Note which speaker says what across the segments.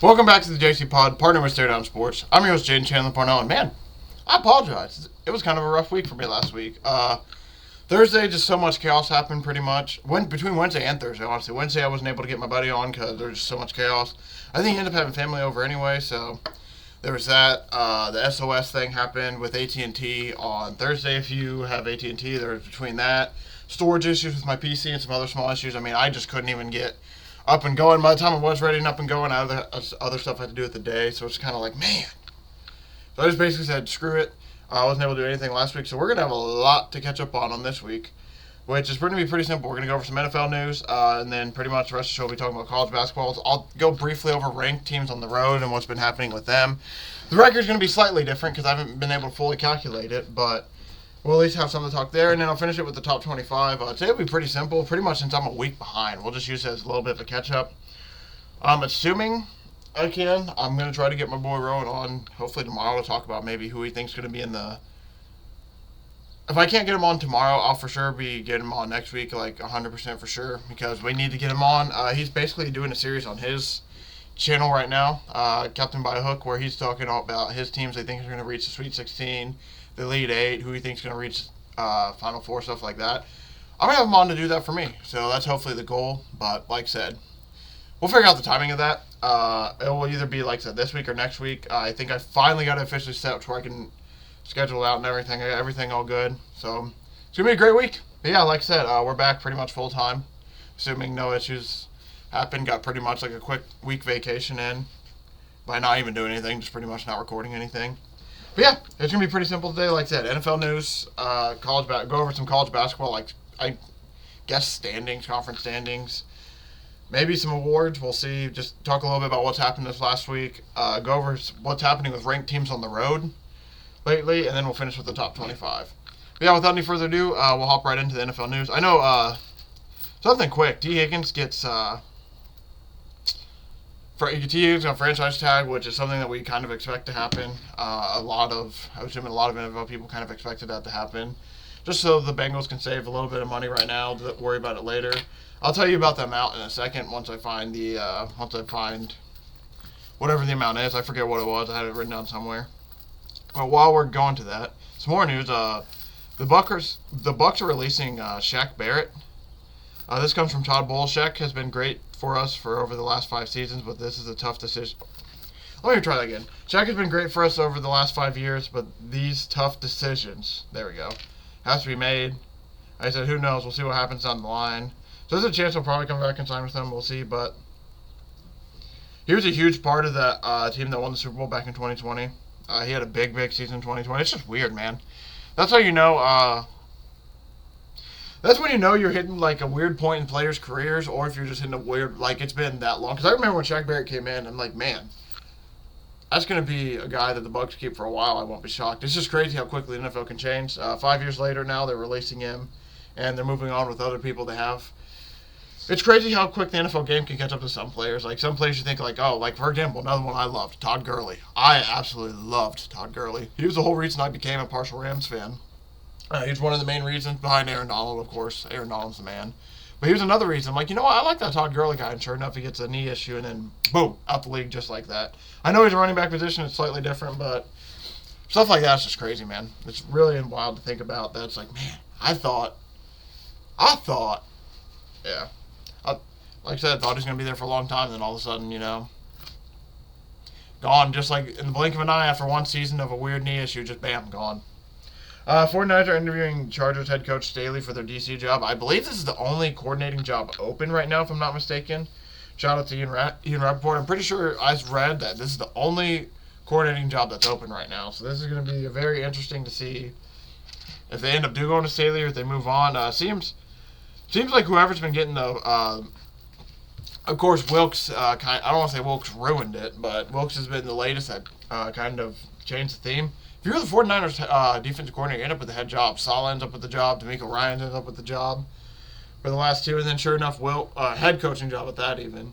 Speaker 1: Welcome back to the JCPod, partner with Stare Down Sports. I'm your host, Jaden Chandler Parnell, and man, I apologize. It was kind of a rough week for me last week. Thursday, just so much chaos happened pretty much. Between Wednesday and Thursday, honestly. Wednesday, I wasn't able to get my buddy on because there was just so much chaos. I think he ended up having family over anyway, so there was that. The SOS thing happened with AT&T on Thursday. If you have AT&T, there was between that, storage issues with my PC and some other small issues. I mean, I just couldn't even get up and going. By the time I was ready and up and going, other stuff I had to do with the day, so it's kind of like, man. So I just basically said, screw it. I wasn't able to do anything last week, so we're going to have a lot to catch up on this week, which is going to be pretty simple. We're going to go over some NFL news, and then pretty much the rest of the show will be talking about college basketball. I'll go briefly over ranked teams on the road and what's been happening with them. The record's going to be slightly different because I haven't been able to fully calculate it, but we'll at least have something to talk there, and then I'll finish it with the top 25. Today will be pretty simple, pretty much since I'm a week behind. We'll just use it as a little bit of a catch-up. Assuming I can, I'm going to try to get my boy Rowan on, hopefully tomorrow, to talk about maybe who he thinks is going to be in the... If I can't get him on tomorrow, I'll for sure be getting him on next week, like 100% for sure, because we need to get him on. He's basically doing a series on his channel right now, Captain by a Hook, where he's talking about his teams they think are going to reach the Sweet 16, the Elite 8, who he thinks is going to reach Final Four, stuff like that. I'm going to have him on to do that for me, so that's hopefully the goal, but like I said, we'll figure out the timing of that. It will either be, like I said, this week or next week. I think I finally got it officially set up to where I can schedule it out and everything. I got everything all good, so it's going to be a great week. But yeah, like I said, we're back pretty much full time, assuming no issues happen. Got pretty much like a quick week vacation in by not even doing anything, just pretty much not recording anything. But yeah, it's going to be pretty simple today. Like I said, NFL news, go over some college basketball, like I guess standings, conference standings, maybe some awards. We'll see. Just talk a little bit about what's happened this last week. Go over what's happening with ranked teams on the road lately, and then we'll finish with the top 25. But yeah, without any further ado, we'll hop right into the NFL news. I know something quick. T. Higgins gets T. Higgins got franchise tag, which is something that we kind of expect to happen. I would assume a lot of NFL people kind of expected that to happen, just so the Bengals can save a little bit of money right now. Worry about it later. I'll tell you about the amount in a second once I find whatever the amount is. I forget what it was. I had it written down somewhere. But while we're going to that, some more news. The Bucs are releasing Shaq Barrett. This comes from Todd Bowles. Shaq has been great for us for over the last 5 seasons, but this is a tough decision. Let me try that again. Shaq has been great for us over the last 5 years, but these tough decisions, there we go, has to be made. I said, who knows? We'll see what happens down the line. So there's a chance he'll probably come back and sign with them. We'll see, but he was a huge part of that team that won the Super Bowl back in 2020. He had a big season in 2020. It's just weird, man. That's how you know. That's when you know you're hitting like a weird point in players' careers, or if you're just hitting a weird, like it's been that long. Because I remember when Shaq Barrett came in, I'm like, man, that's going to be a guy that the Bucs keep for a while. I won't be shocked. It's just crazy how quickly the NFL can change. 5 years later now, they're releasing him, and they're moving on with other people they have. It's crazy how quick the NFL game can catch up to some players. Like, some players you think, like, oh, like, for example, another one I loved, Todd Gurley. I absolutely loved Todd Gurley. He was the whole reason I became a partial Rams fan. He's one of the main reasons behind Aaron Donald, of course. Aaron Donald's the man. But he was another reason. I'm like, you know what? I like that Todd Gurley guy. And sure enough, he gets a knee issue, and then, boom, out the league just like that. I know he's a running back position. It's slightly different, but stuff like that's just crazy, man. It's really wild to think about. That's like, man, I thought, yeah. Like I said, I thought he was going to be there for a long time, and then all of a sudden, you know, gone. Just like in the blink of an eye after one season of a weird knee issue, just bam, gone. 49ers are interviewing Chargers head coach Staley for their DC job. I believe this is the only coordinating job open right now, if I'm not mistaken. Shout out to Ian Rappaport. I'm pretty sure I read that this is the only coordinating job that's open right now. So this is going to be very interesting to see if they end up going to Staley or if they move on. Seems like whoever's been getting the... Of course, Wilkes, I don't want to say Wilkes ruined it, but Wilkes has been the latest that kind of changed the theme. If you're the 49ers defensive coordinator, you end up with the head job. Saul ends up with the job. D'Amico Ryan ends up with the job for the last 2. And then, sure enough, head coaching job at that even.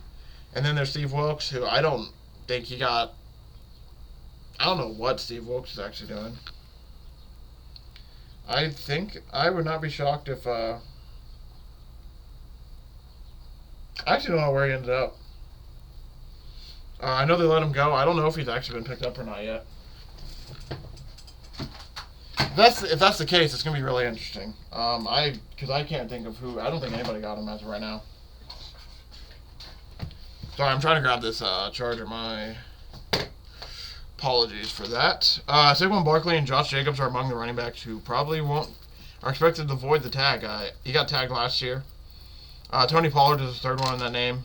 Speaker 1: And then there's Steve Wilkes, who I don't think he got... I don't know what Steve Wilkes is actually doing. I would not be shocked if... I actually don't know where he ended up. I know they let him go. I don't know if he's actually been picked up or not yet. If that's the case, it's gonna be really interesting. Because I can't think of who. I don't think anybody got him as of right now. Sorry, I'm trying to grab this charger. My apologies for that. Saquon Barkley and Josh Jacobs are among the running backs who probably are expected to avoid the tag. He got tagged last year. Tony Pollard is the third one in that name.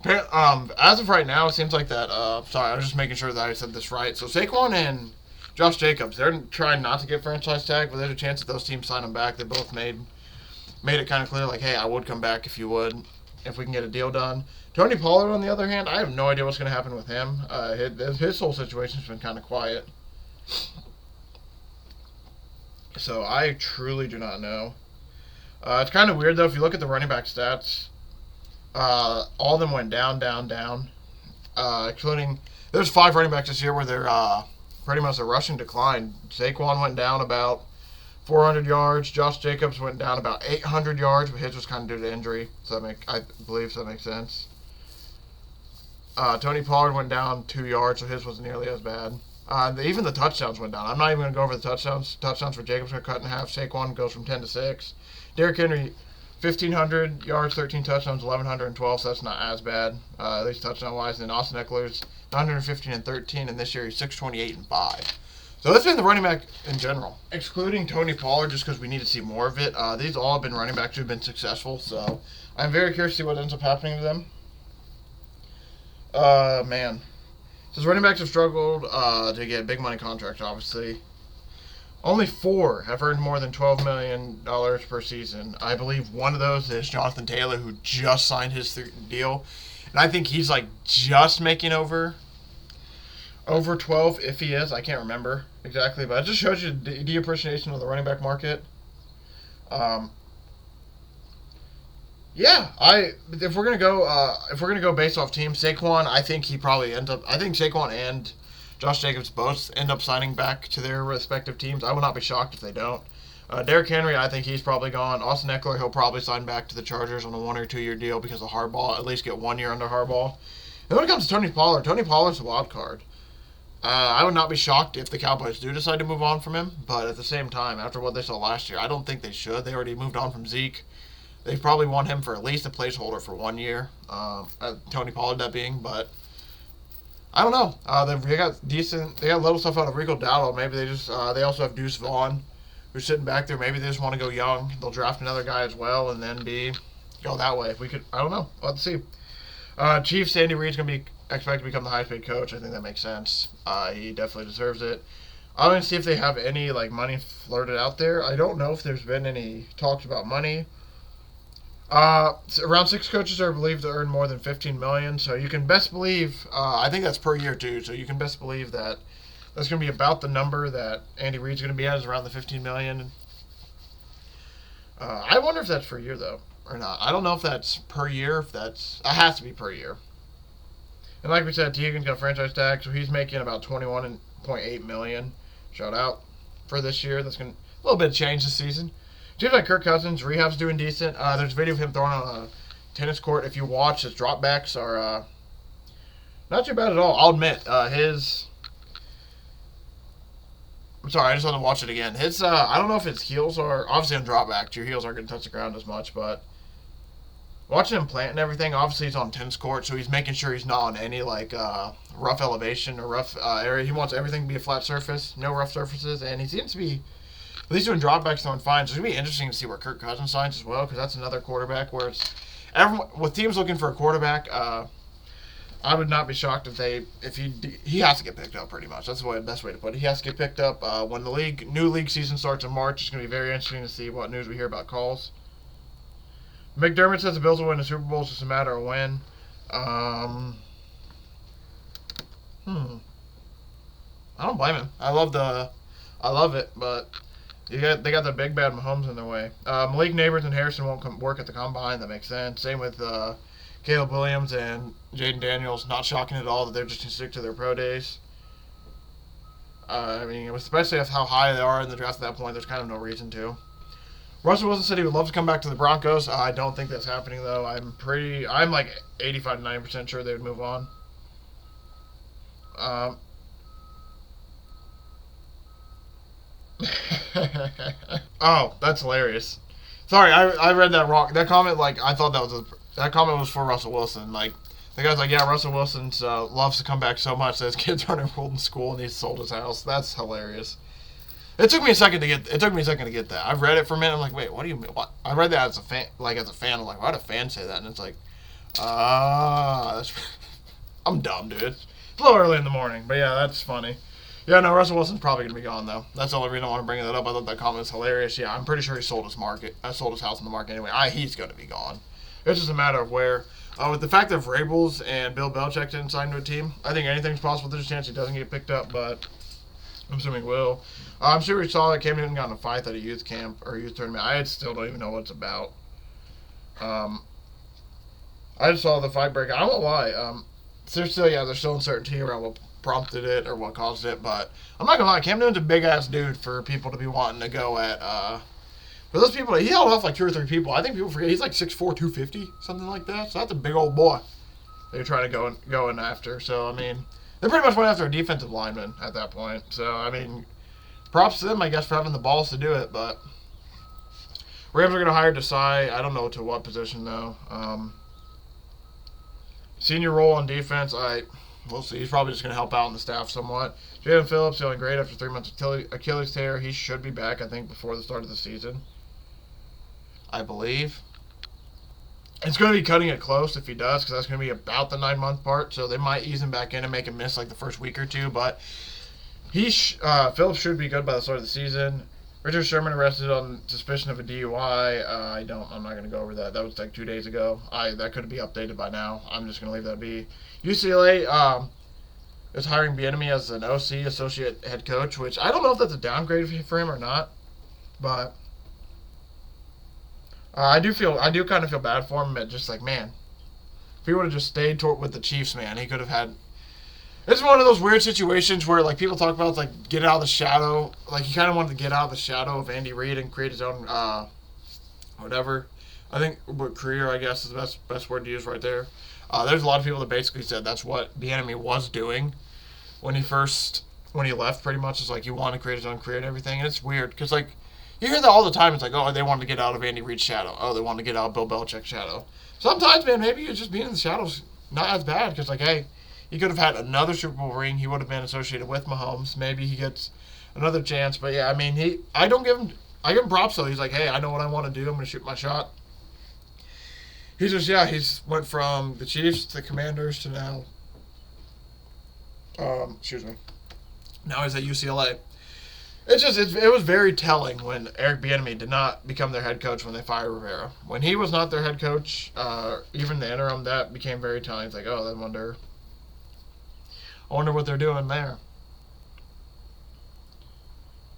Speaker 1: As of right now, it seems like that. Sorry, I was just making sure that I said this right. So Saquon and Josh Jacobs, they're trying not to get franchise tag, but there's a chance that those teams sign them back. They both made it kind of clear, like, hey, I would come back if you would, if we can get a deal done. Tony Pollard, on the other hand, I have no idea what's going to happen with him. His whole situation's been kind of quiet. So I truly do not know. It's kind of weird, though, if you look at the running back stats. All of them went down, including there's 5 running backs this year where they're pretty much a rushing decline. Saquon went down about 400 yards. Josh Jacobs went down about 800 yards, but his was kind of due to injury. So I believe that makes sense. Tony Pollard went down 2 yards, so his wasn't nearly as bad. Even the touchdowns went down. I'm not even going to go over the touchdowns. Touchdowns for Jacobs got cut in half. Saquon goes from 10 to 6. Derrick Henry, 1,500 yards, 13 touchdowns, 1,112, so that's not as bad, at least touchdown-wise. And then Austin Eckler's 915 and 13, and this year he's 628 and 5. So that's been the running back in general, excluding Tony Pollard, just because we need to see more of it. These all have been running backs who've been successful, so I'm very curious to see what ends up happening to them. Man. Since running backs have struggled to get big money contracts, obviously, only 4 have earned more than $12 million per season. I believe one of those is Jonathan Taylor, who just signed his deal. And I think he's like just making over 12, if he is. I can't remember exactly, but it just shows you the appreciation of the running back market. Yeah, if we're gonna go based off team, Saquon, I think Saquon and Josh Jacobs both end up signing back to their respective teams. I would not be shocked if they don't. Derrick Henry, I think he's probably gone. Austin Eckler, he'll probably sign back to the Chargers on a 1 or 2 year deal because of Harbaugh. At least get 1 year under Harbaugh. And when it comes to Tony Pollard's a wild card. I would not be shocked if the Cowboys do decide to move on from him, but at the same time, after what they saw last year, I don't think they should. They already moved on from Zeke. They probably want him for at least a placeholder for 1 year. Tony Pollard that being, but I don't know. They got little stuff out of Rico Dowdle. Maybe they also have Deuce Vaughn, who's sitting back there. Maybe they just want to go young. They'll draft another guy as well, and then go that way. If we could, I don't know. We'll have to see. Chiefs, Andy Reid's going to be expected to become the highest paid coach. I think that makes sense. He definitely deserves it. I want to see if they have any money flirted out there. I don't know if there's been any talks about money. Around 6 coaches are believed to earn more than $15 million, so you can best believe, I think that's per year too, so you can best believe that that's going to be about the number that Andy Reid's going to be at, is around the $15 million. I wonder if that's per year though, or not. I don't know if that's per year, it has to be per year. And like we said, T. Higgins got a franchise tag, so he's making about $21.8 million. Shout out for this year. That's going to a little bit of change this season. Seems like Kirk Cousins, rehab's doing decent. There's a video of him throwing on a tennis court. If you watch, his dropbacks are not too bad at all. I'll admit, I'm sorry, I just want to watch it again. I don't know if his heels are, obviously on dropbacks, your heels aren't going to touch the ground as much, but watching him plant and everything, obviously he's on tennis court, so he's making sure he's not on any rough elevation or rough area. He wants everything to be a flat surface, no rough surfaces, and he seems to be at least doing dropbacks throwing fine. So it's going to be interesting to see where Kirk Cousins signs as well, because that's another quarterback where with teams looking for a quarterback, I would not be shocked if he has to get picked up pretty much. That's the best way to put it. He has to get picked up when the new league season starts in March. It's going to be very interesting to see what news we hear about calls. McDermott says the Bills will win the Super Bowl. It's just a matter of when. I don't blame him. I love it, but they got the big bad Mahomes in their way. Malik Neighbors and Harrison won't work at the combine. That makes sense. Same with Caleb Williams and Jaden Daniels. Not shocking at all that they're just going to stick to their pro days. I mean, especially with how high they are in the draft at that point, there's kind of no reason to. Russell Wilson said he would love to come back to the Broncos. I don't think that's happening, though. I'm like 85 to 90% sure they would move on. Oh, that's hilarious. Sorry, I read that wrong. That comment, like, I thought that comment was for Russell Wilson. Like, the guy's like, yeah, Russell Wilson loves to come back so much that his kids aren't enrolled in school and he's sold his house. That's hilarious. It took me a second to get that. I read it for a minute. I'm like, wait, what do you mean? What? I read that as a fan. I'm like, why would a fan say that? And it's like, that's. I'm dumb, dude. It's a little early in the morning, but yeah, that's funny. Yeah, no, Russell Wilson's probably gonna be gone though. That's the only reason I want to bring that up. I thought that comment was hilarious. Yeah, I'm pretty sure he sold his house in the market anyway. He's gonna be gone. It's just a matter of where. With the fact that Vrabels and Bill Belichick didn't sign to a team, I think anything's possible. There's a chance he doesn't get picked up, but I'm assuming he will. I'm sure we saw that Cam Newton got in a fight at a youth camp or youth tournament. I still don't even know what it's about. I just saw the fight break. I don't know why. There's still uncertainty around what prompted it or what caused it, but I'm not gonna lie, Cam Newton's a big ass dude for people to be wanting to go at. For those people, he held off like 2 or 3 people. I think people forget he's like 6'4", 250, something like that. So that's a big old boy they're trying to go in after. So I mean, they pretty much went after a defensive lineman at that point. So I mean, props to them, I guess, for having the balls to do it. But Rams are gonna hire Desai. I don't know to what position though. Senior role on defense, we'll see. He's probably just going to help out on the staff somewhat. Jalen Phillips feeling great after 3 months of Achilles tear. He should be back, I think, before the start of the season, I believe. It's going to be cutting it close if he does, because that's going to be about the 9-month part. So they might ease him back in and make him miss like the first week or two. But Phillips should be good by the start of the season. Richard Sherman arrested on suspicion of a DUI. I'm not going to go over that. That was like 2 days ago. That could be updated by now. I'm just going to leave that be. UCLA is hiring Bieniemy as an OC, associate head coach, which I don't know if that's a downgrade for him or not, but I do kind of feel bad for him. Just like, man, if he would have just stayed with the Chiefs, man, he could have had. It's one of those weird situations where, like, people talk about, like, get out of the shadow. Like, he kind of wanted to get out of the shadow of Andy Reid and create his own, whatever. I think career, I guess, is the best word to use right there. There's a lot of people that basically said that's what Bieniemy was doing when he left, pretty much. It's like he wanted to create his own career and everything. And it's weird because, like, you hear that all the time. It's like, oh, they wanted to get out of Andy Reid's shadow. Oh, they wanted to get out of Bill Belichick's shadow. Sometimes, man, maybe it's just being in the shadows not as bad because, like, hey, he could have had another Super Bowl ring. He would have been associated with Mahomes. Maybe he gets another chance. But, yeah, I mean, I give him props, though. He's like, hey, I know what I want to do. I'm going to shoot my shot. He's went from the Chiefs to the Commanders to now, now he's at UCLA. It was very telling when Eric Bieniemy did not become their head coach when they fired Rivera. When he was not their head coach, even the interim, that became very telling. It's like, oh, I wonder what they're doing there.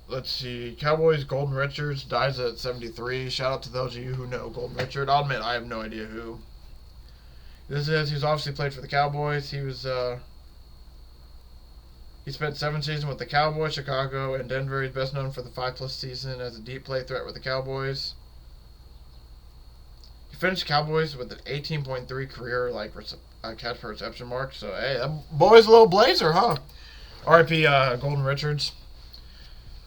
Speaker 1: Let's see. Cowboys, Golden Richards dies at 73. Shout out to those of you who know Golden Richard. I'll admit I have no idea who this is. He's obviously played for the Cowboys. He spent 7 seasons with the Cowboys, Chicago, and Denver. He's best known for the 5+ season as a deep play threat with the Cowboys. He finished Cowboys with an 18.3 career catch per reception mark. So hey, that boy's a little blazer, huh? R.I.P. Golden Richards.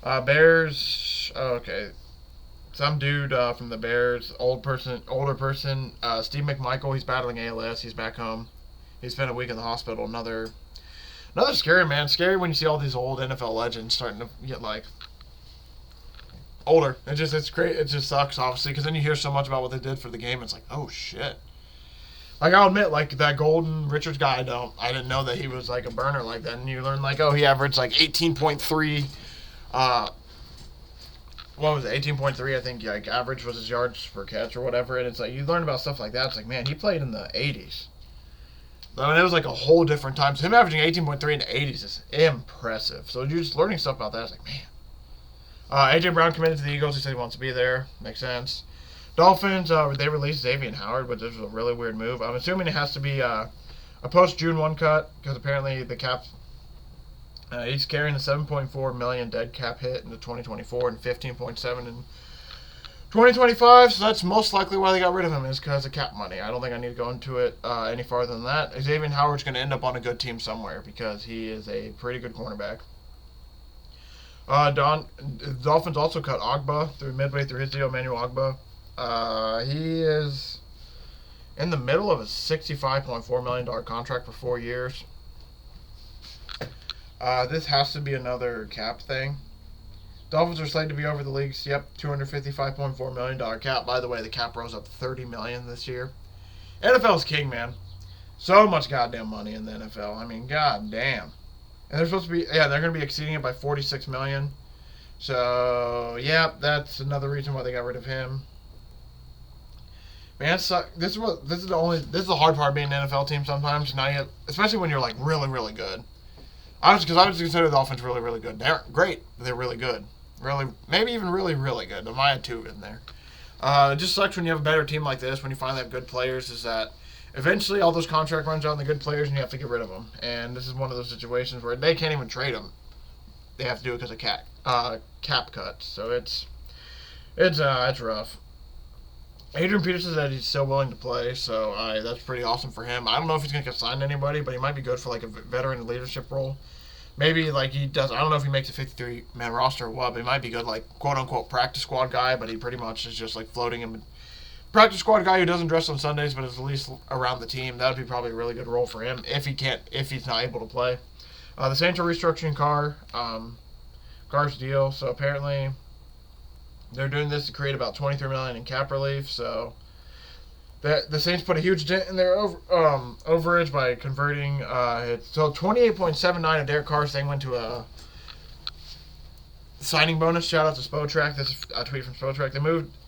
Speaker 1: Bears. Okay, some dude from the Bears, older person. Steve McMichael. He's battling ALS. He's back home. He spent a week in the hospital. Another scary, man. Scary when you see all these old NFL legends starting to get like older. It's great. It just sucks, obviously, because then you hear so much about what they did for the game. It's like, oh shit. Like, I'll admit, like, that Golden Richards guy, I didn't know that he was like a burner like that. And you learn like, oh, he averaged like 18.3. What was it? 18.3, I think, like, average was his yards per catch or whatever. And it's like, you learn about stuff like that. It's like, man, he played in the 80s. I mean, it was like a whole different time. So him averaging 18.3 in the 80s is impressive. So you're just learning stuff about that. It's like, man. A.J. Brown committed to the Eagles. He said he wants to be there. Makes sense. Dolphins, they released Xavier Howard, but this was a really weird move. I'm assuming it has to be a post-June 1 cut because apparently the cap... he's carrying a $7.4 million dead cap hit into 2024 and $15.7 in 2025, so that's most likely why they got rid of him, is because of cap money. I don't think I need to go into it any farther than that. Xavier Howard's going to end up on a good team somewhere because he is a pretty good cornerback. The Dolphins also cut Ogba midway through his deal, Emmanuel Ogba. He is in the middle of a $65.4 million contract for 4 years. This has to be another cap thing. Dolphins are slated to be over the league's, $255.4 million cap. By the way, the cap rose up $30 million this year. NFL's king, man. So much goddamn money in the NFL. I mean, goddamn. And they're supposed to be, they're going to be exceeding it by $46 million. So, that's another reason why they got rid of him. Man, this is the hard part of being an NFL team sometimes. Now especially when you're like really, really good. Because I would consider the offense really, really good. They're great, but they're really good. Really, maybe even really, really good. There might have two in there. It just sucks when you have a better team like this, when you finally have good players, is that eventually all those contract runs out on the good players and you have to get rid of them. And this is one of those situations where they can't even trade them. They have to do it because of cap cuts. So it's rough. Adrian Peterson said he's still willing to play, so that's pretty awesome for him. I don't know if he's going to get signed to anybody, but he might be good for like a veteran leadership role. Maybe like he does. I don't know if he makes a 53-man roster or what, but he might be good, like quote unquote practice squad guy. But he pretty much is just like floating in practice squad guy who doesn't dress on Sundays, but is at least around the team. That would be probably a really good role for him if he's not able to play. The Saints are restructuring Carr's deal, so apparently they're doing this to create about $23 million in cap relief. So the Saints put a huge dent in their overage by converting so 28.79 of Derek Carr's thing went to a signing bonus. Shout out to Spotrac. This is a tweet from Spotrac.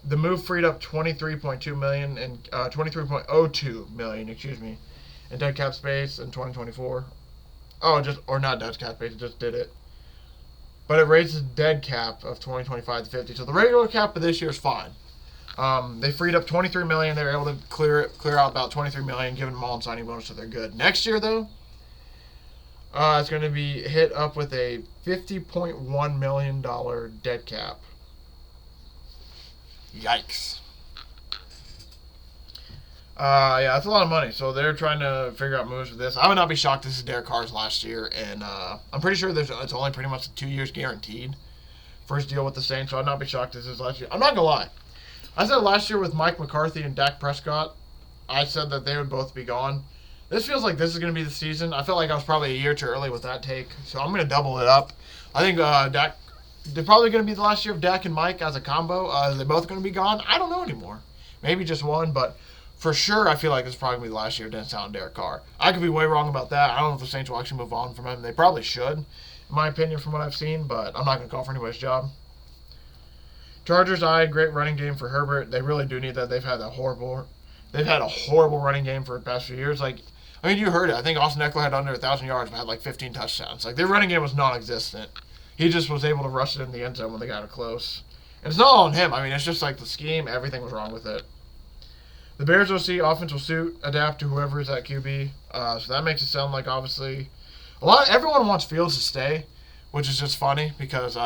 Speaker 1: The move freed up $23.2 million and $23.02 million, in dead cap space in 2024. Not dead cap space. It just did it. But it raises the dead cap of 2025 to 50. So the regular cap of this year is fine. They freed up $23 million. They were able to clear out about $23 million, giving them all in signing bonus, so they're good. Next year, though, it's going to be hit up with a $50.1 million dead cap. Yikes. That's a lot of money. So they're trying to figure out moves with this. I would not be shocked this is Derek Carr's last year, and I'm pretty sure it's only pretty much 2 years guaranteed for his deal with the Saints, so I'd not be shocked this is last year. I'm not going to lie. I said last year with Mike McCarthy and Dak Prescott, I said that they would both be gone. This feels like this is going to be the season. I felt like I was probably a year too early with that take, so I'm going to double it up. I think they're probably going to be the last year of Dak and Mike as a combo. Are they both going to be gone? I don't know anymore. Maybe just one, but for sure I feel like this is probably going to be the last year of Dennis Allen and Derek Carr. I could be way wrong about that. I don't know if the Saints will actually move on from him. They probably should, in my opinion, from what I've seen, but I'm not going to call for anybody's job. Chargers, great running game for Herbert. They really do need that. They've had a horrible running game for the past few years. You heard it. I think Austin Eckler had under 1,000 yards, but had like 15 touchdowns. Their running game was non-existent. He just was able to rush it in the end zone when they got it close. And it's not all on him. it's just like the scheme. Everything was wrong with it. The Bears OC offense will adapt to whoever is at QB. So that makes it sound like obviously everyone wants Fields to stay, which is just funny because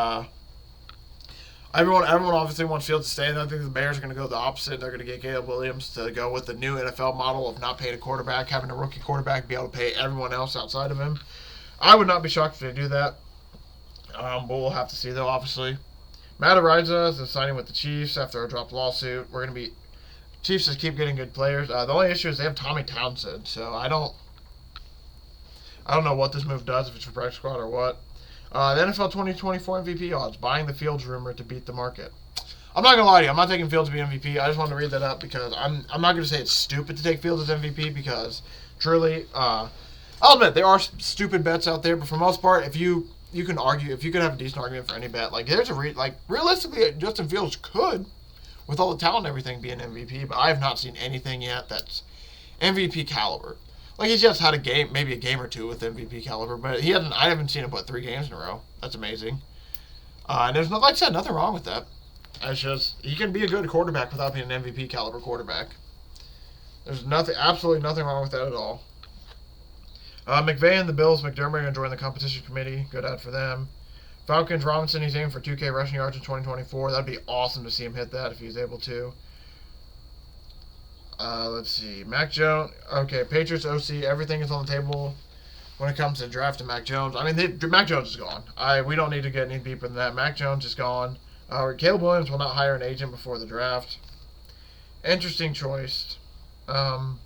Speaker 1: everyone obviously wants Fields to stay, and I think the Bears are going to go the opposite. They're going to get Caleb Williams to go with the new NFL model of not paying a quarterback, having a rookie quarterback be able to pay everyone else outside of him. I would not be shocked if they do that. But we'll have to see, though, obviously. Matt Araiza is signing with the Chiefs after a dropped lawsuit. Chiefs just keep getting good players. The only issue is they have Tommy Townsend, so I don't know what this move does, if it's for practice squad or what. The NFL 2024 MVP odds, buying the Fields rumor to beat the market. I'm not going to lie to you. I'm not taking Fields to be MVP. I just wanted to read that up because I'm not going to say it's stupid to take Fields as MVP because truly, I'll admit, there are stupid bets out there, but for the most part, if you can argue, if you could have a decent argument for any bet, realistically, Justin Fields could, with all the talent and everything, be an MVP, but I have not seen anything yet that's MVP caliber. He's just had a game, maybe a game or two with MVP caliber, but I haven't seen him put 3 games in a row. That's amazing. And there's like I said, nothing wrong with that. It's just, he can be a good quarterback without being an MVP caliber quarterback. There's absolutely nothing wrong with that at all. McVay and the Bills, McDermott are going to join the competition committee. Good ad for them. Falcons, Robinson, he's aiming for 2K rushing yards in 2024. That'd be awesome to see him hit that if he's able to. Let's see. Mac Jones. Okay, Patriots, OC. Everything is on the table when it comes to drafting Mac Jones. I mean, Mac Jones is gone. We don't need to get any deeper than that. Mac Jones is gone. Caleb Williams will not hire an agent before the draft. Interesting choice. I'm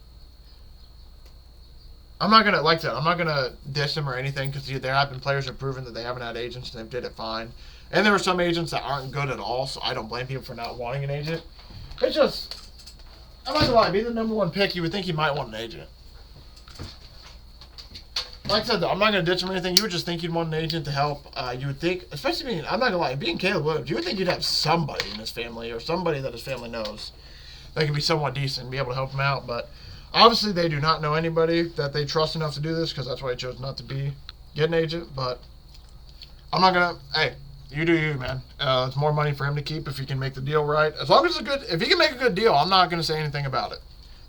Speaker 1: not gonna like that. I'm not gonna diss him or anything because there have been players who have proven that they haven't had agents and they did it fine. And there are some agents that aren't good at all, so I don't blame people for not wanting an agent. It's just, I'm not gonna lie, being the number one pick, you would think you might want an agent. Like I said, though, I'm not going to ditch him or anything. You would just think you'd want an agent to help. You would think, especially being, I'm not going to lie, being Caleb Williams, you would think you'd have somebody in his family or somebody that his family knows that could be somewhat decent and be able to help him out. But obviously, they do not know anybody that they trust enough to do this because that's why he chose not to get an agent. But I'm not going to, hey, you do you, man. It's more money for him to keep if he can make the deal right. As long as it's a good, if he can make a good deal, I'm not going to say anything about it.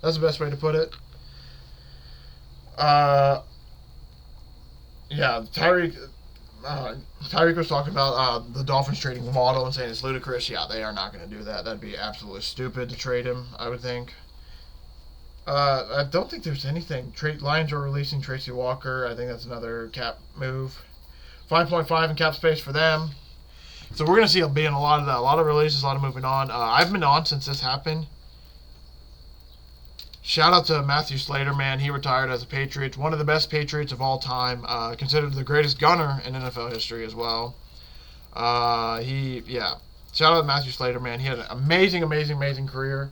Speaker 1: That's the best way to put it. Yeah, Tyreek was talking about the Dolphins trading Waddle and saying it's ludicrous. Yeah, they are not going to do that. That'd be absolutely stupid to trade him, I would think. I don't think there's anything. Lions are releasing Tracy Walker. I think that's another cap move. 5.5 in cap space for them. So we're going to see a lot of that. A lot of releases, a lot of moving on. I've been on since this happened. Shout out to Matthew Slater, man. He retired as a Patriot. One of the best Patriots of all time. Considered the greatest gunner in NFL history as well. Shout out to Matthew Slater, man. He had an amazing, amazing, amazing career.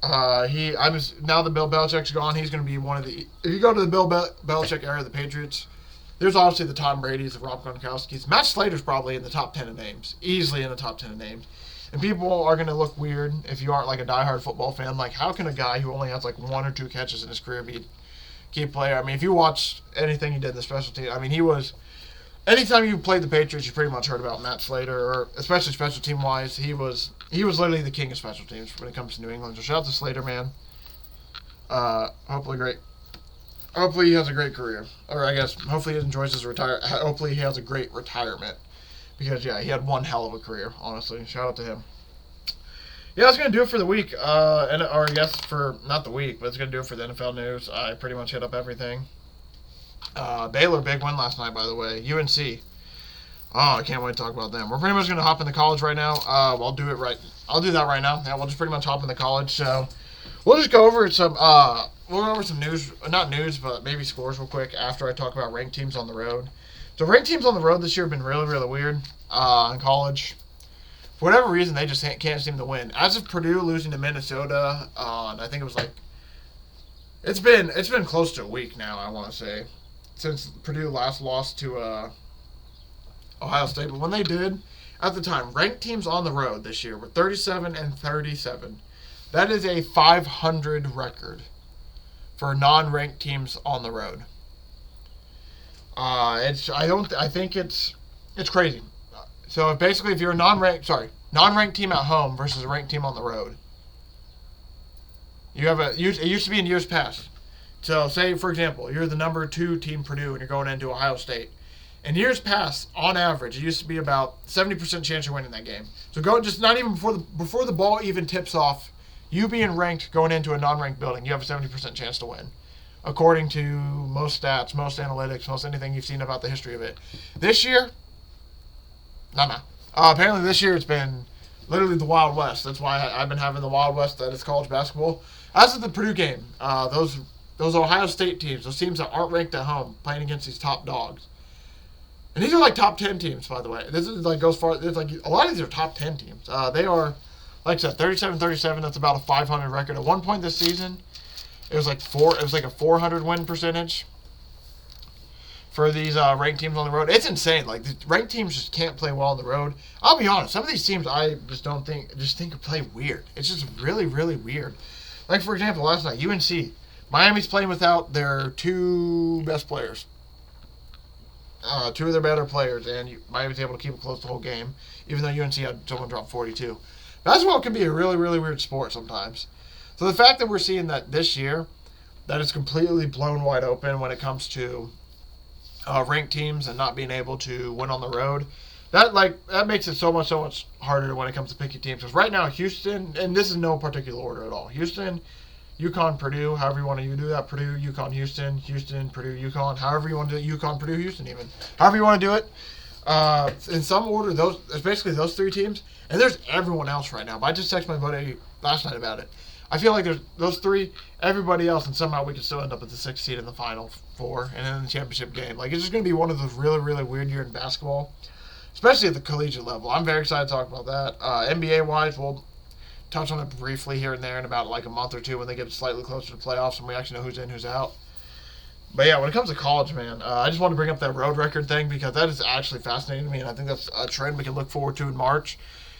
Speaker 1: Now that Bill Belichick's gone, he's going to be one of the... If you go to the Bill Belichick era of the Patriots, there's obviously the Tom Brady's, the Rob Gronkowski's. Matt Slater's probably in the top 10 of names. Easily in the top 10 of names. And people are going to look weird if you aren't like a diehard football fan. Like, how can a guy who only has like 1 or 2 catches in his career be a key player? I mean, if you watch anything he did in the special team, I mean, he was... Anytime you played the Patriots, you pretty much heard about Matt Slater, or especially special team-wise. He was literally the king of special teams when it comes to New England. So shout out to Slater, man. Hopefully he has a great career. Or I guess, hopefully he enjoys his hopefully he has a great retirement. Because, yeah, he had one hell of a career, honestly. Shout out to him. Yeah, that's going to do it for the week. Or I guess for, not the week, but it's going to do it for the NFL news. I pretty much hit up everything. Baylor, big win last night, by the way. UNC. Oh, I can't wait to talk about them. We're pretty much going to hop into college right now. I'll do that right now. Yeah, we'll just pretty much hop into college. So, we'll just go over some news, not news, but maybe scores real quick after I talk about ranked teams on the road. So ranked teams on the road this year have been really, really weird in college. For whatever reason, they just can't seem to win. As of Purdue losing to Minnesota, and I think it was like it's been close to a week now, I want to say, since Purdue last lost to Ohio State. But when they did, at the time, ranked teams on the road this year were 37-37. That is a 500 record for non-ranked teams on the road. I think it's crazy. So basically, if you're a non-ranked team at home versus a ranked team on the road, it used to be in years past. So say, for example, you're the number 2 team Purdue and you're going into Ohio State. In years past, on average, it used to be about 70% chance you're winning that game. So just not even before the ball even tips off, you being ranked going into a non-ranked building, you have a 70% chance to win. According to most stats, most analytics, most anything you've seen about the history of it. This year, apparently this year it's been literally the Wild West. That's why I've been having the Wild West that is college basketball. As of the Purdue game, those Ohio State teams, those teams that aren't ranked at home, playing against these top dogs. And these are like top 10 teams, by the way. This is like goes far. It's like a lot of these are top 10 teams. They are, like I said, 37-37. That's about a 500 record. At one point this season, it was like a 400 win percentage for these ranked teams on the road. It's insane. Like, the ranked teams just can't play well on the road. I'll be honest. Some of these teams I just think play weird. It's just really, really weird. Like, for example, last night, UNC. Miami's playing without their 2 best players. 2 of their better players, and Miami's able to keep it close the whole game, even though UNC had someone drop 42. Basketball can be a really, really weird sport sometimes. So the fact that we're seeing that this year, that it's completely blown wide open when it comes to ranked teams and not being able to win on the road. That makes it so much harder when it comes to picking teams. Because right now, Houston, and this is no particular order at all. Houston, UConn, Purdue, however you want to do that. Purdue, UConn, Houston, Houston, Purdue, UConn, however you want to do it. UConn, Purdue, Houston, even. However you want to do it. In some order, it's basically those three teams. And there's everyone else right now. But I just texted my buddy last night about it. I feel like there's those three, everybody else, and somehow we could still end up at the 6th seed in the Final Four and in the championship game. Like, it's just going to be one of those really, really weird years in basketball, especially at the collegiate level. I'm very excited to talk about that. NBA-wise, we'll touch on it briefly here and there in about like a month or two when they get slightly closer to playoffs and we actually know who's in, who's out. But yeah, when it comes to college, man, I just want to bring up that road record thing because that is actually fascinating to me, and I think that's a trend we can look forward to in March.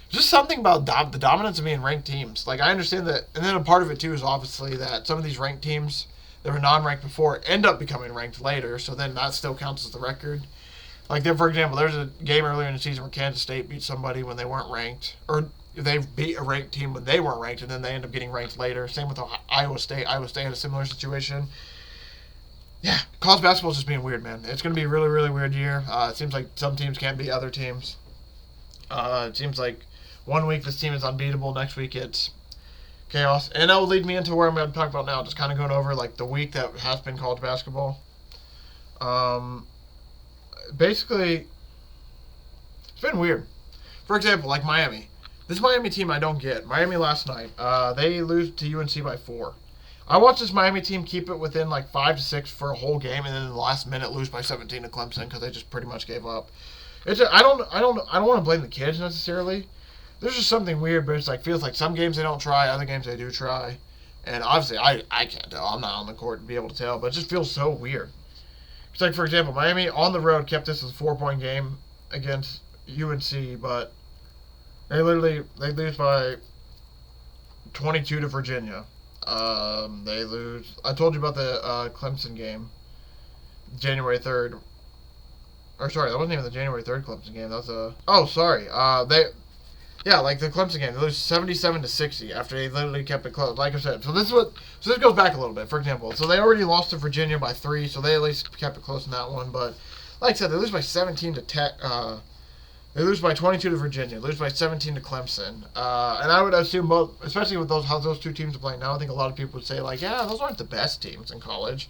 Speaker 1: Just something about the dominance of being ranked teams. Like, I understand that, and then a part of it, too, is obviously that some of these ranked teams that were non-ranked before end up becoming ranked later, so then that still counts as the record. Like, for example, there's a game earlier in the season where Kansas State beat somebody when they weren't ranked, or they beat a ranked team when they weren't ranked, and then they end up getting ranked later. Same with Iowa State. Iowa State had a similar situation. Yeah, college basketball is just being weird, man. It's going to be a really, really weird year. It seems like some teams can't beat other teams. It seems like one week this team is unbeatable, next week it's chaos. And that will lead me into where I'm going to talk about now, just kind of going over like the week that has been college basketball. Basically, it's been weird. For example, like Miami. This Miami team I don't get. Miami last night, they lose to UNC by 4. I watched this Miami team keep it within like 5 to 6 for a whole game, and then in the last minute lose by 17 to Clemson because they just pretty much gave up. I don't want to blame the kids necessarily. There's just something weird, but it's like feels like some games they don't try, other games they do try, and obviously I can't tell. I'm not on the court to be able to tell, but it just feels so weird. It's like, for example, Miami on the road kept this as a 4-point game against UNC, but they lose by 22 to Virginia. They lose. I told you about the Clemson game, January 3rd. Or sorry, that wasn't even the January 3rd Clemson game. That was a. Oh, sorry. Like the Clemson game, they lose 77 to 60 after they literally kept it close. Like I said, so this goes back a little bit. For example, so they already lost to Virginia by 3, so they at least kept it close in that one. But like I said, they lose by 17 to Tech. They lose by 22 to Virginia. Lose by 17 to Clemson. And I would assume both, especially with how those two teams are playing now, I think a lot of people would say, like, yeah, those aren't the best teams in college.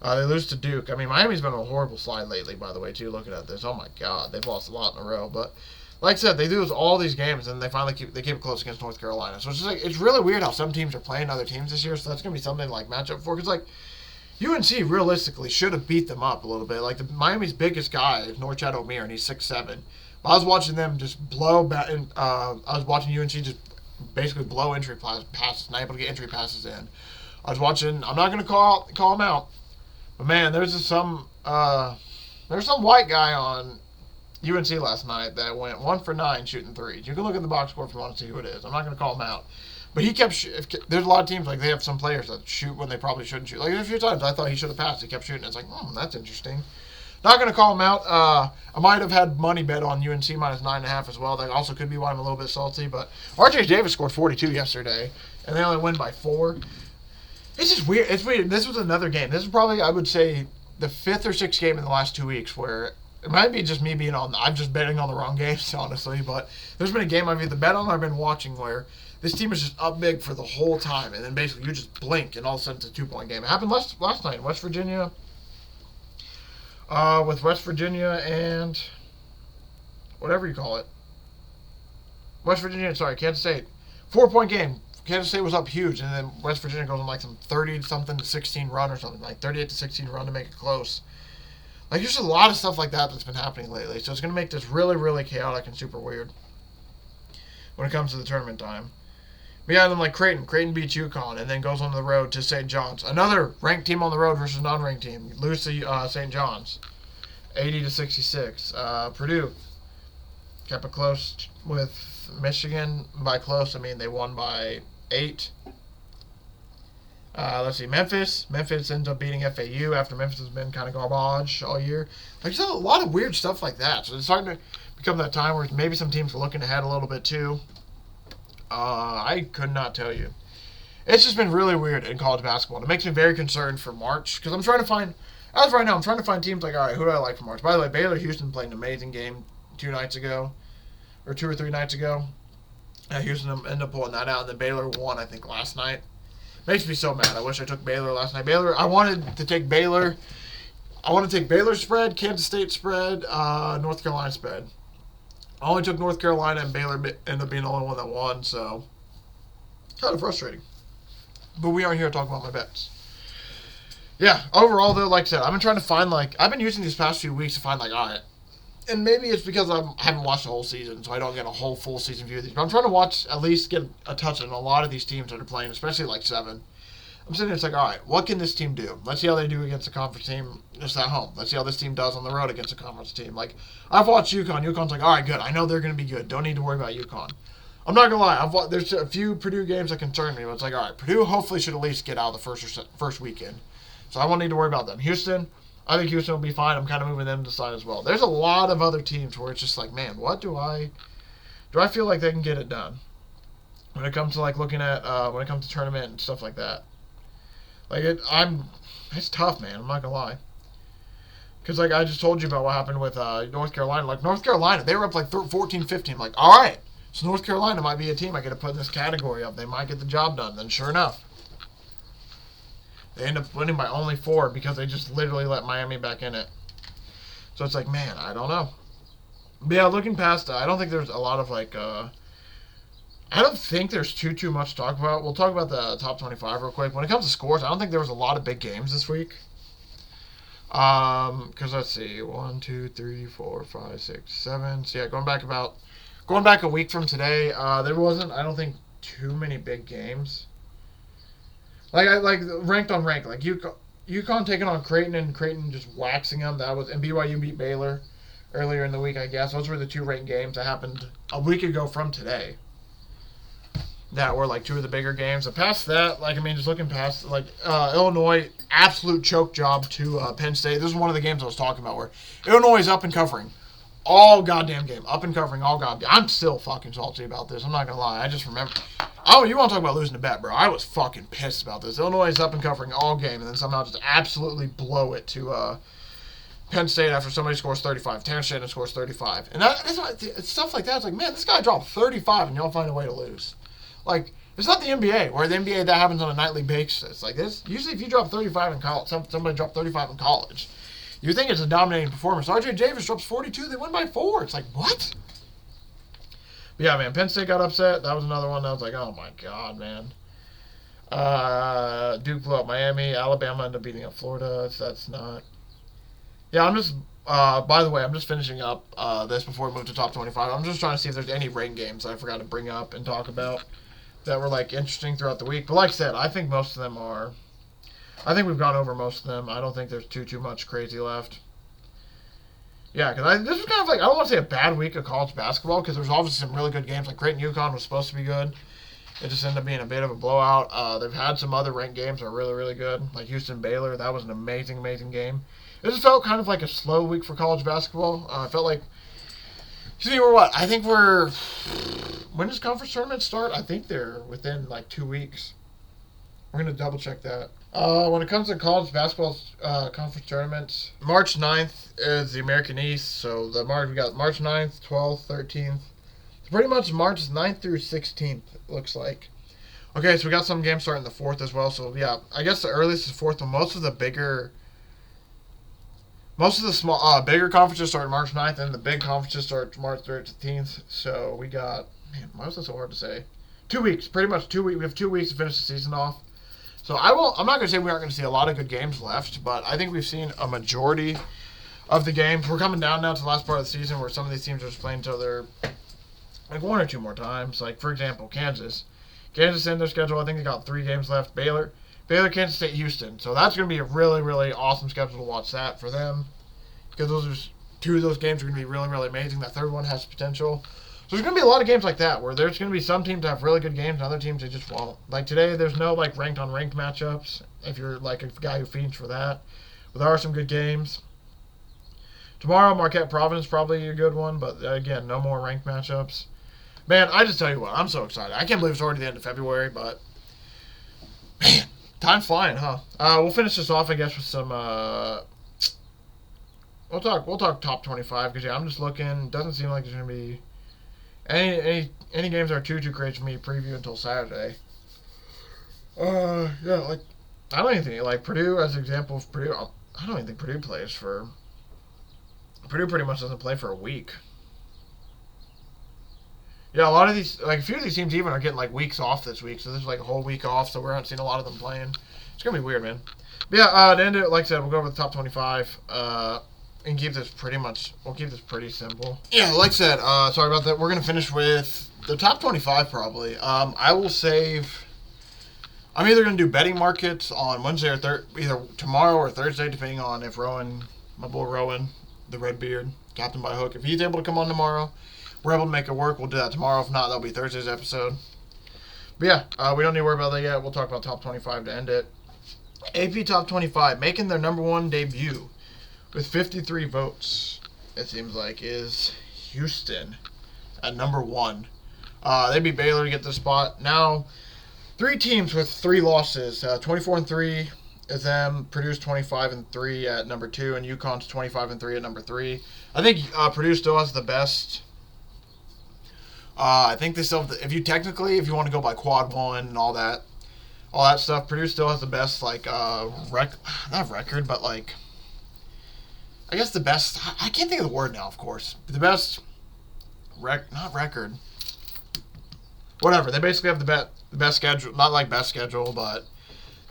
Speaker 1: They lose to Duke. I mean, Miami's been on a horrible slide lately, by the way, too, looking at this. Oh, my God. They've lost a lot in a row. But like I said, they lose all these games, and they finally keep it close against North Carolina. So it's just like, it's really weird how some teams are playing other teams this year. So that's going to be something like matchup for. Because, like, UNC realistically should have beat them up a little bit. Like, Miami's biggest guy is Norchad Omier, and he's 6'7". I was watching them just blow back. I was watching UNC just basically blow entry passes, not able to get entry passes in. I was watching. I'm not going to call them out, but man, there's some white guy on UNC last night that went 1 for 9 shooting threes. You can look at the box score if you want to see who it is. I'm not going to call him out, but he kept. There's a lot of teams like they have some players that shoot when they probably shouldn't shoot. Like there's a few times I thought he should have passed. He kept shooting. It's like, that's interesting. Not going to call him out. I might have had money bet on UNC minus 9.5 as well. That also could be why I'm a little bit salty. But RJ Davis scored 42 yesterday, and they only win by 4. It's just weird. It's weird. This was another game. This is probably, I would say, the 5th or 6th game in the last 2 weeks where it might be just me being on. I'm just betting on the wrong games, honestly. But there's been a game I've either bet on or I've been watching where this team is just up big for the whole time, and then basically you just blink, and all of a sudden it's a 2-point game. It happened last night in West Virginia. With West Virginia and whatever you call it. Kansas State. 4-point game. Kansas State was up huge, and then West Virginia goes on like some 30-something to 16 run or something, like 38 to 16 run to make it close. Like, there's a lot of stuff like that that's been happening lately, so it's going to make this really, really chaotic and super weird when it comes to the tournament time. We got them like Creighton. Creighton beats UConn and then goes on the road to St. John's. Another ranked team on the road versus non-ranked team. Lose to St. John's, 80 to 66. Purdue kept it close with Michigan. By close, I mean they won by 8. Let's see, Memphis. Memphis ends up beating FAU after Memphis has been kind of garbage all year. Like, there's a lot of weird stuff like that. So it's starting to become that time where maybe some teams are looking ahead a little bit too. I could not tell you. It's just been really weird in college basketball. It makes me very concerned for March because I'm trying to find As of right now, I'm trying to find teams like, all right, who do I like for March? By the way, Baylor-Houston played an amazing game 2 nights ago, or 2 or 3 nights ago. Houston ended up pulling that out, and then Baylor won, I think, last night. Makes me so mad. I wish I took Baylor last night. I wanted to take Baylor. I want to take Baylor spread, Kansas State spread, North Carolina spread. I only took North Carolina, and Baylor ended up being the only one that won, so kind of frustrating. But we aren't here to talk about my bets. Yeah, overall, though, like I said, I've been trying to find, I've been using these past few weeks to find, all right. And maybe it's because I haven't watched the whole season, so I don't get a whole full season view of these. But I'm trying to watch, at least get a touch on a lot of these teams that are playing, especially 7. I'm sitting there, it's all right, what can this team do? Let's see how they do against a conference team just at home. Let's see how this team does on the road against a conference team. I've watched UConn. UConn's all right, good. I know they're going to be good. Don't need to worry about UConn. I'm not going to lie. There's a few Purdue games that concern me, but it's all right, Purdue hopefully should at least get out of the first weekend. So I won't need to worry about them. Houston, I think Houston will be fine. I'm kind of moving them to the side as well. There's a lot of other teams where it's just man, what do I feel like they can get it done when it comes to looking at when it comes to tournament and stuff like that. It's tough, man. I'm not gonna lie. Because I just told you about what happened with North Carolina. North Carolina, they were up 14-15. All right, so North Carolina might be a team I get to put in this category of. They might get the job done. Then sure enough, they end up winning by only 4 because they just literally let Miami back in it. So it's man, I don't know. But yeah, looking past that, I don't think there's a lot of I don't think there's too much to talk about. We'll talk about the top 25 real quick. When it comes to scores, I don't think there was a lot of big games this week. Because let's see, 1, 2, 3, 4, 5, 6, 7. So yeah, going back a week from today, there wasn't, I don't think, too many big games. Ranked on rank, UConn taking on Creighton and Creighton just waxing them. And BYU beat Baylor earlier in the week, I guess. Those were the 2 ranked games that happened a week ago from today. That were 2 of the bigger games. But past that, just looking past, Illinois, absolute choke job to Penn State. This is one of the games I was talking about where Illinois is up and covering all goddamn game. Up and covering all goddamn. I'm still fucking salty about this. I'm not going to lie. I just remember. Oh, you want to talk about losing a bet, bro? I was fucking pissed about this. Illinois is up and covering all game and then somehow just absolutely blow it to Penn State after somebody scores 35. Terrence Shannon scores 35. And that's why, stuff like that. It's man, this guy dropped 35 and y'all find a way to lose. It's not the NBA, where the NBA, that happens on a nightly basis. This, usually if you drop 35 in college, somebody dropped 35 in college, you think it's a dominating performance. RJ Davis drops 42, they win by 4. It's what? But yeah, man, Penn State got upset. That was another one that was oh my God, man. Duke blew up Miami. Alabama ended up beating up Florida. So that's not... Yeah, I'm just... by the way, I'm just finishing up this before we move to top 25. I'm just trying to see if there's any rain games that I forgot to bring up and talk about that were interesting throughout the week. But like I said, I think most of them are. I think we've gone over most of them. I don't think there's too much crazy left. Yeah, because this was kind of I don't want to say a bad week of college basketball because there's obviously some really good games. Creighton UConn was supposed to be good. It just ended up being a bit of a blowout. They've had some other ranked games that are really, really good. Houston Baylor, that was an amazing, amazing game. It just felt kind of like a slow week for college basketball. I felt like, we're what? I think we're, when does conference tournaments start? I think they're within 2 weeks. We're going to double check that. When it comes to college basketball conference tournaments, March 9th is the American East. So we got March 9th, 12th, 13th. It's pretty much March 9th through 16th, it looks like. Okay, so we got some games starting the 4th as well. So yeah, I guess the earliest is 4th, but most of the small, bigger conferences start March 9th, and the big conferences start March 13th. So we got, man, why was that so hard to say? 2 weeks, pretty much 2 weeks. We have 2 weeks to finish the season off. So I'm not going to say we aren't going to see a lot of good games left, but I think we've seen a majority of the games. We're coming down now to the last part of the season where some of these teams are just playing each other 1 or 2 more times. For example, Kansas in their schedule, I think they got 3 games left. Baylor, Kansas State, Houston. So that's going to be a really, really awesome schedule to watch that for them. Because those are 2 of those games are going to be really, really amazing. That third one has potential. So there's going to be a lot of games like that where there's going to be some teams that have really good games and other teams that just won't. Today, there's no ranked on ranked matchups if you're a guy who fiends for that. But there are some good games. Tomorrow, Marquette Providence probably a good one, but again, no more ranked matchups. Man, I just tell you what, I'm so excited. I can't believe it's already the end of February, but man, time's flying, huh? We'll finish this off, I guess, with some We'll talk top 25 because I'm just looking. Doesn't seem like there's gonna be any games that are too crazy for me to preview until Saturday. Yeah, like I don't even think like Purdue as an example of Purdue. I don't even think Purdue plays for. Purdue pretty much doesn't play for a week. Yeah, a lot of these, like a few of these teams even are getting like weeks off this week, so there's like a whole week off, so we aren't seeing a lot of them playing. It's gonna be weird, man. But yeah, to end it, like I said, we'll go over the top 25. And keep this we'll keep this pretty simple. Yeah, like I said, sorry about that. We're gonna finish with the top 25 probably. I will save. I'm either gonna do betting markets on Wednesday or either tomorrow or Thursday, depending on if Rowan, my boy Rowan, the Redbeard, Captain by Hook, if he's able to come on tomorrow, we're able to make it work. We'll do that tomorrow. If not, that'll be Thursday's episode. But yeah, we don't need to worry about that yet. We'll talk about top 25 to end it. AP top 25 making their number one debut with 53 votes. It seems like is Houston at number one. They beat Baylor to get the spot. Now, 3 teams with 3 losses. 24-3 is them. Purdue's 25-3 at number 2, and UConn's 25-3 at number 3. I think Purdue still has the best. I think they still have if you want to go by quad one and all that stuff, Purdue still has the best not record, but like I guess the best. I can't think of the word now. Of course, the best not record. Whatever. They basically have the best schedule. Not like best schedule, but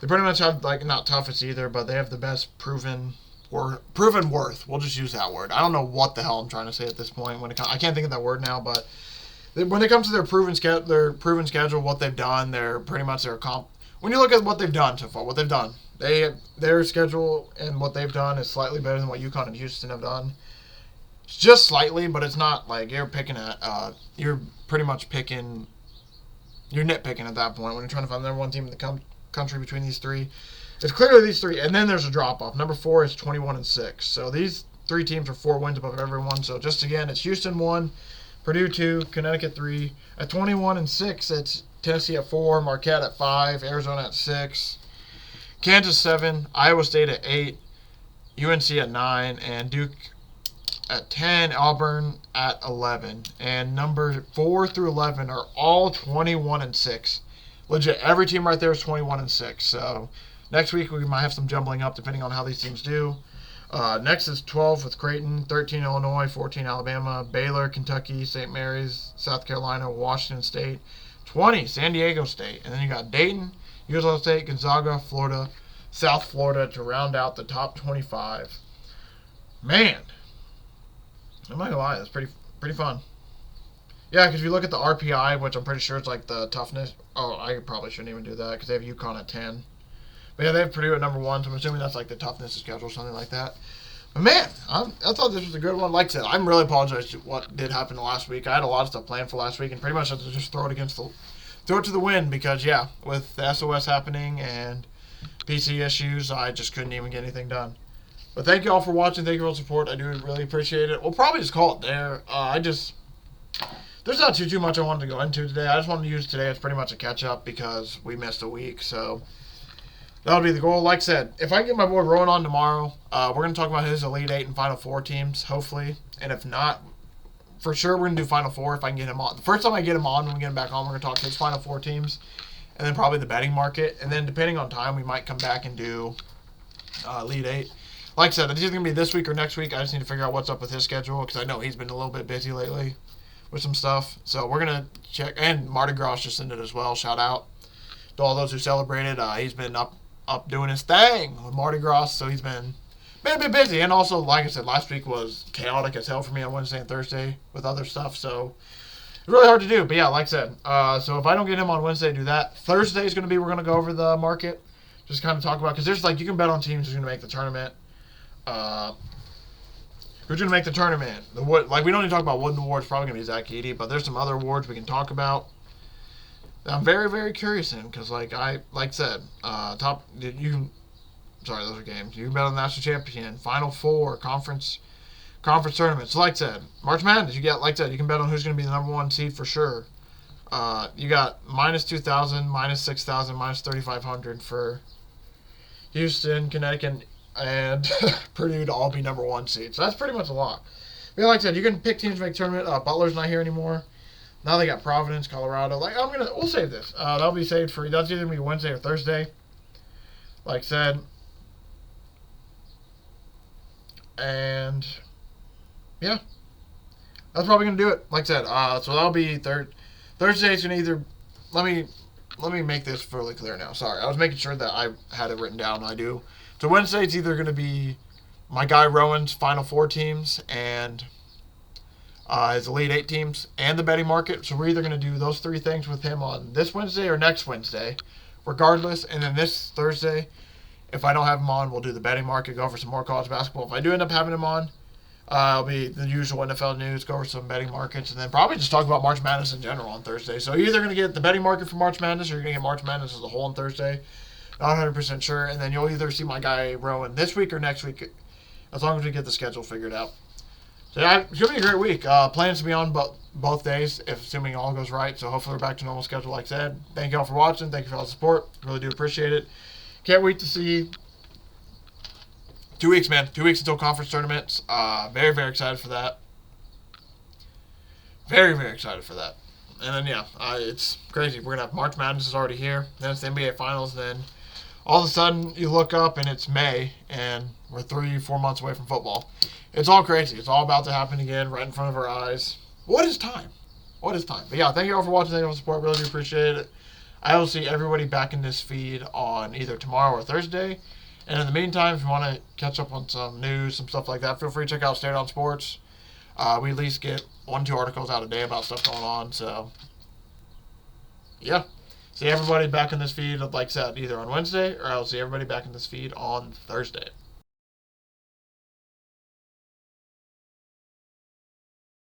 Speaker 1: they pretty much have like not toughest either. But they have the best proven worth. We'll just use that word. I don't know what the hell I'm trying to say at this point. I can't think of that word now, but when it comes to their proven schedule, what they've done, they're pretty much when you look at what they've done so far, their schedule and what they've done is slightly better than what UConn and Houston have done. It's just slightly, but it's not like you're pretty much picking. You're nitpicking at that point when you're trying to find the number one team in the country between these 3. It's clearly these 3, and then there's a drop off. Number 4 is 21-6. So these 3 teams are 4 wins above everyone. So just again, it's Houston 1, Purdue 2, Connecticut 3. At 21-6, it's Tennessee at 4, Marquette at 5, Arizona at 6, Kansas 7, Iowa State at 8, UNC at 9, and Duke at 10, Auburn at 11. And numbers 4 through 11 are all 21-6. Legit, every team right there is 21-6. So next week we might have some jumbling up depending on how these teams do. Next is 12 with Creighton, 13 Illinois, 14 Alabama, Baylor, Kentucky, St. Mary's, South Carolina, Washington State, 20 San Diego State, and then you got Dayton, Utah State, Gonzaga, Florida, South Florida to round out the top 25. Man, I'm not gonna lie, that's pretty fun. Yeah, because if you look at the RPI, which I'm pretty sure is like the toughness. Oh, I probably shouldn't even do that because they have UConn at 10. But yeah, they have Purdue at number 1, so I'm assuming that's like the toughness schedule or something like that. But man, I thought this was a good one. Like I said, I'm really apologize to what did happen last week. I had a lot of stuff planned for last week, and pretty much had to just throw it to the wind because yeah, with the SOS happening and PC issues, I just couldn't even get anything done. But thank you all for watching. Thank you for all the support. I do really appreciate it. We'll probably just call it there. There's not too much I wanted to go into today. I just wanted to use today as pretty much a catch-up because we missed a week. So that'll be the goal. Like I said, if I can get my boy Rowan on tomorrow, we're going to talk about his Elite 8 and Final 4 teams, hopefully. And if not, for sure we're going to do Final 4 if I can get him on. The first time I get him on, when we get him back on, we're going to talk his Final 4 teams. And then probably the betting market. And then depending on time, we might come back and do Elite 8. Like I said, it's either going to be this week or next week. I just need to figure out what's up with his schedule because I know he's been a little bit busy lately with some stuff. So we're going to check. And Mardi Gras just ended as well. Shout out to all those who celebrated. He's been up doing his thing with Mardi Gras. So he's been a bit busy. And also, like I said, last week was chaotic as hell for me on Wednesday and Thursday with other stuff. So it's really hard to do. But yeah, like I said, so if I don't get him on Wednesday, do that. Thursday is going to be, we're going to go over the market. Just kind of talk about, because there's like, you can bet on teams who's going to make the tournament. Who's going to make the tournament? We don't need to talk about Wooden Awards, probably going to be Zach Eady, but there's some other awards we can talk about that I'm very, very curious in, because like I said, those are games. You can bet on the national champion, Final Four, conference tournaments. So like I said, March Madness, you can bet on who's going to be the number 1 seed for sure. You got minus 2,000, minus 6,000, minus 3,500 for Houston, Connecticut, and Purdue to all be number 1 seeds. So that's pretty much a lock. But like I said, you can pick teams to make tournament. Butler's not here anymore. Now they got Providence, Colorado. We'll save this. That'll be saved for, that's either going to be Wednesday or Thursday. Like I said. And, yeah. That's probably going to do it. Like I said, so that'll be Thursday's going to either, let me make this fairly clear now. Sorry, I was making sure that I had it written down. I do. So Wednesday, it's either going to be my guy Rowan's Final Four teams and his Elite 8 teams and the betting market. So we're either going to do those 3 things with him on this Wednesday or next Wednesday, regardless. And then this Thursday, if I don't have him on, we'll do the betting market, go over some more college basketball. If I do end up having him on, it'll be the usual NFL news, go over some betting markets, and then probably just talk about March Madness in general on Thursday. So you're either going to get the betting market for March Madness or you're going to get March Madness as a whole on Thursday. Not 100% sure. And then you'll either see my guy Rowan this week or next week, as long as we get the schedule figured out. So yeah, it's going to be a great week. Plans to be on both days, assuming all goes right. So hopefully we're back to normal schedule like I said. Thank you all for watching. Thank you for all the support. Really do appreciate it. Can't wait to see 2 weeks, man. 2 weeks until conference tournaments. Very, very excited for that. Very, very excited for that. And then, yeah, it's crazy. We're going to have March Madness is already here. Then it's the NBA Finals. Then all of a sudden you look up and it's May and we're 3-4 months away from football. It's all crazy. It's all about to happen again right in front of our eyes. What is time? What is time? But yeah, thank you all for watching. Thank you all for the support. Really do appreciate it. I will see everybody back in this feed on either tomorrow or Thursday. And in the meantime, if you want to catch up on some news, some stuff like that, feel free to check out Stay On Sports. We at least get 1-2 articles out a day about stuff going on. So, yeah. See everybody back in this feed, like I said, either on Wednesday or I'll see everybody back in this feed on Thursday.